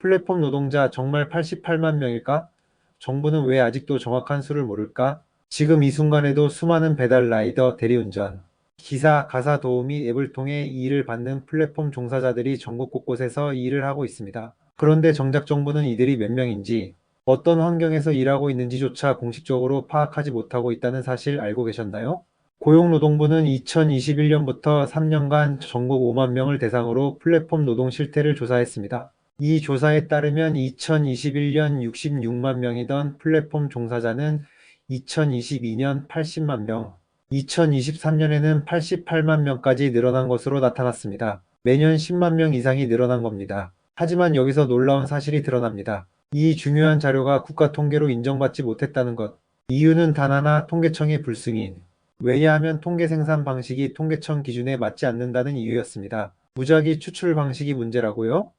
플랫폼 노동자 정말 88만 명일까? 정부는 왜 아직도 정확한 수를 모를까? 지금 이 순간에도 수많은 배달 라이더, 대리운전, 기사, 가사 도우미 앱을 통해 이 일을 받는 플랫폼 종사자들이 전국 곳곳에서 이 일을 하고 있습니다. 그런데 정작 정부는 이들이 몇 명인지, 어떤 환경에서 일하고 있는지조차 공식적으로 파악하지 못하고 있다는 사실 알고 계셨나요? 고용노동부는 2021년부터 3년간 전국 5만 명을 대상으로 플랫폼 노동 실태를 조사했습니다. 이 조사에 따르면 2021년 66만 명이던 플랫폼 종사자는 2022년 80만 명, 2023년에는 88만 명까지 늘어난 것으로 나타났습니다. 매년 10만 명 이상이 늘어난 겁니다. 하지만 여기서 놀라운 사실이 드러납니다. 이 중요한 자료가 국가 통계로 인정받지 못했다는 것. 이유는 단 하나, 통계청의 불승인. 왜냐하면 통계 생산 방식이 통계청 기준에 맞지 않는다는 이유였습니다. 무작위 추출 방식이 문제라고요?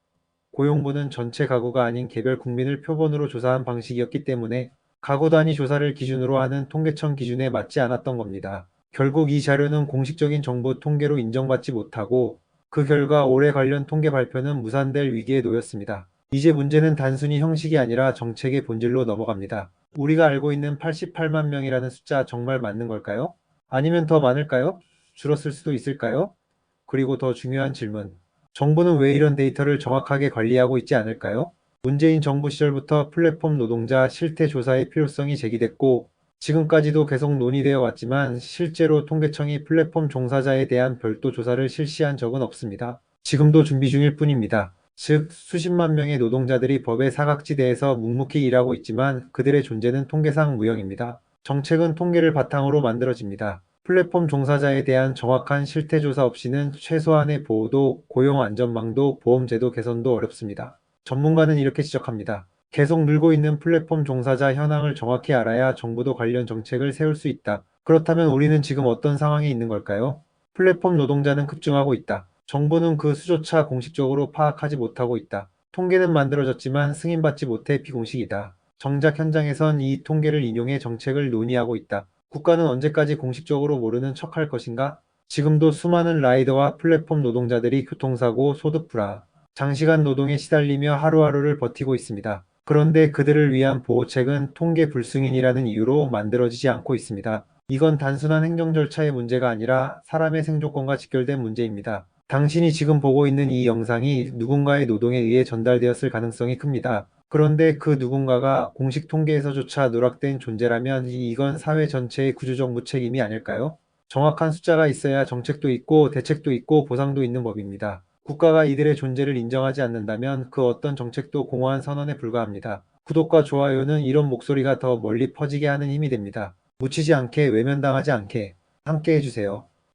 고용부는 전체 가구가 아닌 개별 국민을 표본으로 조사한 방식이었기 때문에 가구 단위 조사를 기준으로 하는 통계청 기준에 맞지 않았던 겁니다. 결국 이 자료는 공식적인 정보 통계로 인정받지 못하고 그 결과 올해 관련 통계 발표는 무산될 위기에 놓였습니다. 이제 문제는 단순히 형식이 아니라 정책의 본질로 넘어갑니다. 우리가 알고 있는 88만 명이라는 숫자 정말 맞는 걸까요? 아니면 더 많을까요? 줄었을 수도 있을까요? 그리고 더 중요한 질문. 정부는 왜 이런 데이터를 정확하게 관리하고 있지 않을까요? 문재인 정부 시절부터 플랫폼 노동자 실태 조사의 필요성이 제기됐고, 지금까지도 계속 논의되어 왔지만 실제로 통계청이 플랫폼 종사자에 대한 별도 조사를 실시한 적은 없습니다. 지금도 준비 중일 뿐입니다. 즉, 수십만 명의 노동자들이 법의 사각지대에서 묵묵히 일하고 있지만 그들의 존재는 통계상 무형입니다. 정책은 통계를 바탕으로 만들어집니다. 플랫폼 종사자에 대한 정확한 실태조사 없이는 최소한의 보호도, 고용안전망도, 보험제도 개선도 어렵습니다. 전문가는 이렇게 지적합니다. 계속 늘고 있는 플랫폼 종사자 현황을 정확히 알아야 정부도 관련 정책을 세울 수 있다. 그렇다면 우리는 지금 어떤 상황에 있는 걸까요? 플랫폼 노동자는 급증하고 있다. 정부는 그 수조차 공식적으로 파악하지 못하고 있다. 통계는 만들어졌지만 승인받지 못해 비공식이다. 정작 현장에선 이 통계를 인용해 정책을 논의하고 있다. 국가는 언제까지 공식적으로 모르는 척할 것인가? 지금도 수많은 라이더와 플랫폼 노동자들이 교통사고, 소득 불안, 장시간 노동에 시달리며 하루하루를 버티고 있습니다. 그런데 그들을 위한 보호책은 통계 불승인이라는 이유로 만들어지지 않고 있습니다. 이건 단순한 행정 절차의 문제가 아니라 사람의 생존권과 직결된 문제입니다. 당신이 지금 보고 있는 이 영상이 누군가의 노동에 의해 전달되었을 가능성이 큽니다. 그런데 그 누군가가 공식 통계에서조차 누락된 존재라면 이건 사회 전체의 구조적 무책임이 아닐까요? 정확한 숫자가 있어야 정책도 있고 대책도 있고 보상도 있는 법입니다. 국가가 이들의 존재를 인정하지 않는다면 그 어떤 정책도 공허한 선언에 불과합니다. 구독과 좋아요는 이런 목소리가 더 멀리 퍼지게 하는 힘이 됩니다. 묻히지 않게 외면당하지 않게 함께 해주세요.